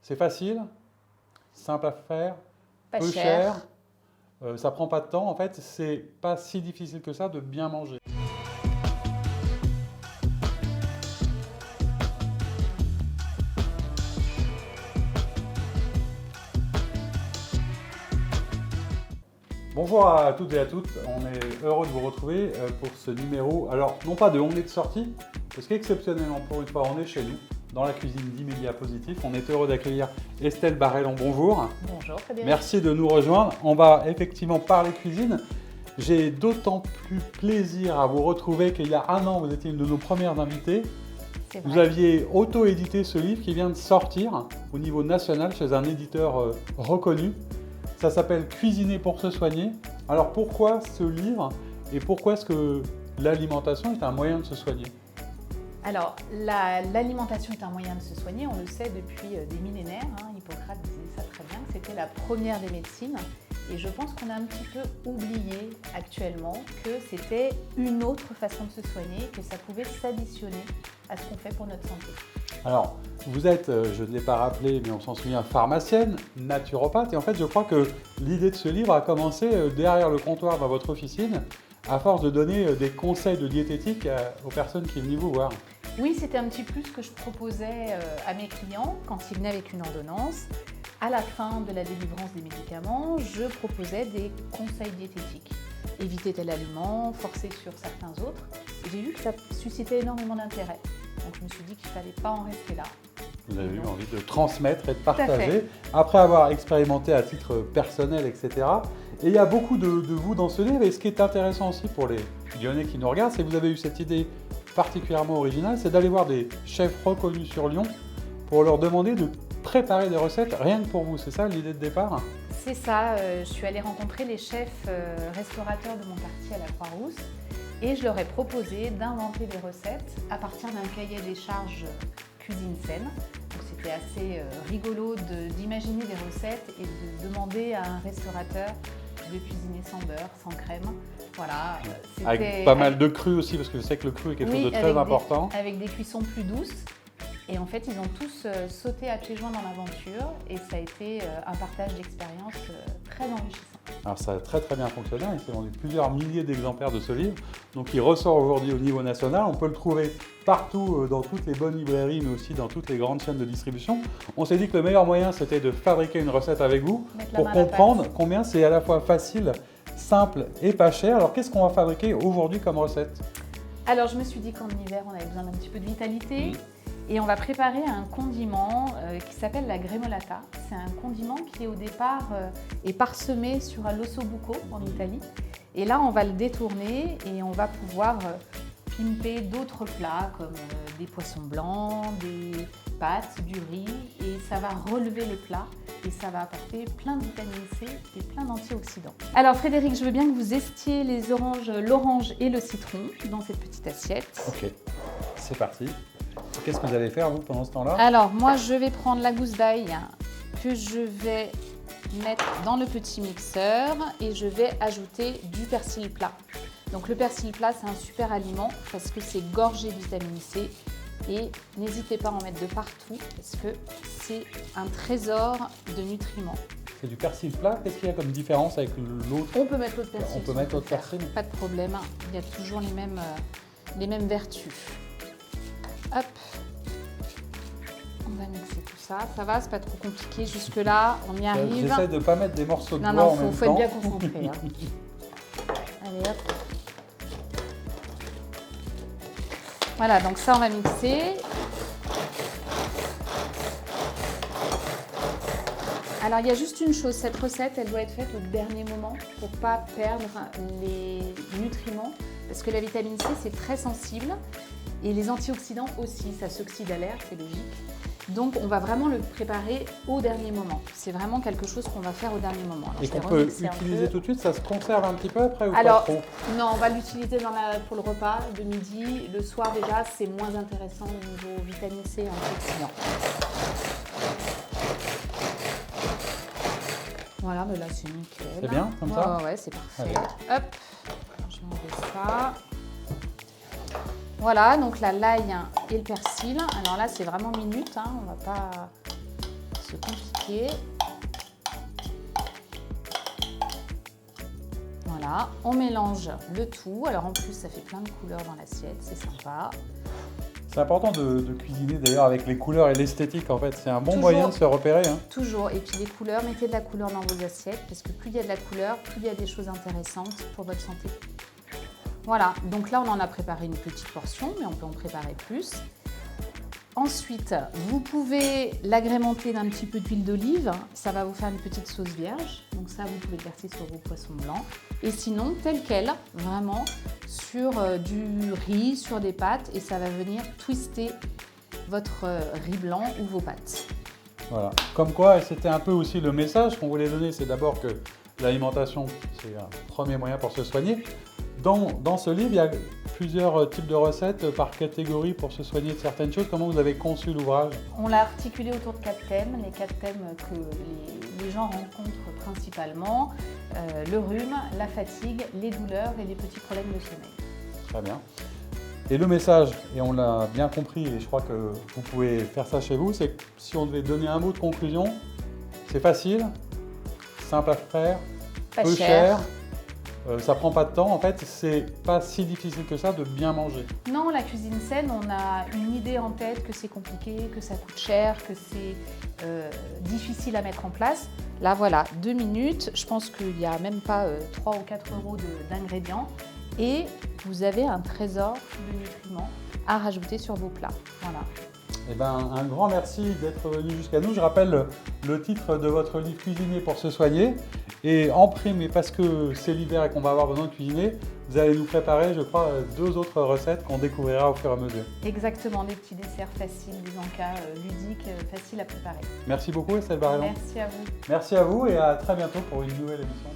C'est facile, simple à faire, Pas peu cher. cher, ça prend pas de temps. En fait, c'est pas si difficile que ça de bien manger. Bonjour à toutes et à toutes, on est heureux de vous retrouver pour ce numéro, alors non pas de On est de sortie, parce qu'exceptionnellement pour une fois on est chez nous, dans la cuisine d'Immédiat Positif. On est heureux d'accueillir Estelle Barrellon, bonjour. Bonjour Frédéric. Merci de nous rejoindre, on va effectivement parler cuisine. J'ai d'autant plus plaisir à vous retrouver qu'il y a un an vous étiez une de nos premières invitées. C'est vrai. Vous aviez auto-édité ce livre qui vient de sortir au niveau national chez un éditeur reconnu. Ça s'appelle Cuisiner pour se soigner. Alors pourquoi ce livre et pourquoi est-ce que l'alimentation est un moyen de se soigner? Alors, l'alimentation est un moyen de se soigner, on le sait depuis des millénaires. Hippocrate disait ça très bien, que c'était la première des médecines. Et je pense qu'on a un petit peu oublié actuellement que c'était une autre façon de se soigner, que ça pouvait s'additionner à ce qu'on fait pour notre santé. Alors, vous êtes, je ne l'ai pas rappelé, mais on s'en souvient, pharmacienne, naturopathe. Et en fait, je crois que l'idée de ce livre a commencé derrière le comptoir dans votre officine, à force de donner des conseils de diététique aux personnes qui venaient vous voir. Oui, c'était un petit peu ce que je proposais à mes clients quand ils venaient avec une ordonnance. À la fin de la délivrance des médicaments, je proposais des conseils diététiques. Éviter tel aliment, forcer sur certains autres. Et j'ai vu que ça suscitait énormément d'intérêt. Donc je me suis dit qu'il ne fallait pas en rester là. Vous avez eu envie de transmettre et de à partager, fait. après avoir expérimenté à titre personnel, etc. Et il y a beaucoup de vous dans ce livre. Et ce qui est intéressant aussi pour les Lyonnais qui nous regardent, c'est que vous avez eu cette idée particulièrement originale, c'est d'aller voir des chefs reconnus sur Lyon pour leur demander de préparer des recettes rien que pour vous. C'est ça l'idée de départ? C'est ça, je suis allée rencontrer les chefs restaurateurs de mon quartier à la Croix-Rousse et je leur ai proposé d'inventer des recettes à partir d'un cahier des charges cuisine saine. Donc c'était assez rigolo d'imaginer des recettes et de demander à un restaurateur de cuisiner sans beurre, sans crème. Voilà, Avec pas mal de cru aussi, parce que je sais que le cru est quelque chose de très important. Avec des cuissons plus douces. Et en fait, ils ont tous sauté à pieds joints dans l'aventure et ça a été un partage d'expérience très enrichissant. Alors ça a très très bien fonctionné, il s'est vendu plusieurs milliers d'exemplaires de ce livre, donc il ressort aujourd'hui au niveau national, on peut le trouver partout dans toutes les bonnes librairies mais aussi dans toutes les grandes chaînes de distribution. On s'est dit que le meilleur moyen c'était de fabriquer une recette avec vous pour comprendre combien c'est à la fois facile, simple et pas cher. Alors qu'est-ce qu'on va fabriquer aujourd'hui comme recette? Alors je me suis dit qu'en hiver on avait besoin d'un petit peu de vitalité. Et on va préparer un condiment qui s'appelle la gremolata. C'est un condiment qui au départ est parsemé sur l'osso bucco en Italie. Et là on va le détourner et on va pouvoir pimper d'autres plats comme des poissons blancs, des pâtes, du riz. Et ça va relever le plat et ça va apporter plein de vitamine C et plein d'antioxydants. Alors Frédéric, je veux bien que vous estiez les oranges, l'orange et le citron dans cette petite assiette. Ok, c'est parti. Qu'est-ce que vous allez faire, vous, pendant ce temps-là? Alors, moi, je vais prendre la gousse d'ail que je vais mettre dans le petit mixeur et je vais ajouter du persil plat. Donc, le persil plat, c'est un super aliment parce que c'est gorgé de vitamine C et n'hésitez pas à en mettre de partout parce que c'est un trésor de nutriments. C'est du persil plat, qu'est-ce qu'il y a comme différence avec l'autre? On peut mettre l'autre persil. On peut mettre l'autre persil. Pas de problème, il y a toujours les mêmes vertus. Hop, on va mixer tout ça. Ça va, c'est pas trop compliqué. Jusque-là, on y arrive. J'essaie de ne pas mettre des morceaux de bois en même temps. Faut être bien concentré. Allez, hop. Voilà, donc ça, on va mixer. Alors, il y a juste une chose. Cette recette, elle doit être faite au dernier moment pour ne pas perdre les nutriments. Parce que la vitamine C, c'est très sensible. Et les antioxydants aussi, ça s'oxyde à l'air, c'est logique. Donc on va vraiment le préparer au dernier moment. C'est vraiment quelque chose qu'on va faire au dernier moment. Alors, et qu'on peut utiliser tout de suite, ça se conserve un petit peu après ou pas trop? Non, on va l'utiliser pour le repas de midi. Le soir déjà, c'est moins intéressant au niveau vitamine C et antioxydants. Voilà, mais là c'est nickel. C'est bien comme ça? Ouais, c'est parfait. Allez. Hop, je vais enlever ça. Voilà, donc là, l'ail et le persil. Alors là, c'est vraiment minute, on ne va pas se compliquer. Voilà, on mélange le tout. Alors en plus, ça fait plein de couleurs dans l'assiette, c'est sympa. C'est important de cuisiner d'ailleurs avec les couleurs et l'esthétique en fait. C'est un bon Toujours. moyen de se repérer. Hein. Toujours. Et puis les couleurs, mettez de la couleur dans vos assiettes parce que plus il y a de la couleur, plus il y a des choses intéressantes pour votre santé. Voilà, donc là on en a préparé une petite portion, mais on peut en préparer plus. Ensuite, vous pouvez l'agrémenter d'un petit peu d'huile d'olive. Ça va vous faire une petite sauce vierge. Donc ça, vous pouvez le verser sur vos poissons blancs. Et sinon, tel quel, vraiment sur du riz, sur des pâtes. Et ça va venir twister votre riz blanc ou vos pâtes. Voilà. Comme quoi, c'était un peu aussi le message qu'on voulait donner. C'est d'abord que l'alimentation, c'est un premier moyen pour se soigner. Dans ce livre, il y a plusieurs types de recettes par catégorie pour se soigner de certaines choses. Comment vous avez conçu l'ouvrage? On l'a articulé autour de 4 thèmes, les 4 thèmes que les gens rencontrent principalement, le rhume, la fatigue, les douleurs et les petits problèmes de sommeil. Très bien. Et le message, et on l'a bien compris, et je crois que vous pouvez faire ça chez vous, c'est que si on devait donner un mot de conclusion, c'est facile, simple à faire, peu cher. Ça prend pas de temps, en fait, c'est pas si difficile que ça de bien manger. Non, la cuisine saine, on a une idée en tête que c'est compliqué, que ça coûte cher, que c'est difficile à mettre en place. Là, voilà, 2 minutes, je pense qu'il n'y a même pas 3 ou 4 euros d'ingrédients et vous avez un trésor de nutriments à rajouter sur vos plats. Voilà. Eh ben, un grand merci d'être venu jusqu'à nous. Je rappelle le titre de votre livre Cuisiner pour se soigner. Et en prime, et parce que c'est l'hiver et qu'on va avoir besoin de cuisiner, vous allez nous préparer, je crois, 2 autres recettes qu'on découvrira au fur et à mesure. Exactement, des petits desserts faciles, des encas ludiques, faciles à préparer. Merci beaucoup Estelle Barillon. Merci à vous. Merci à vous et à très bientôt pour une nouvelle émission.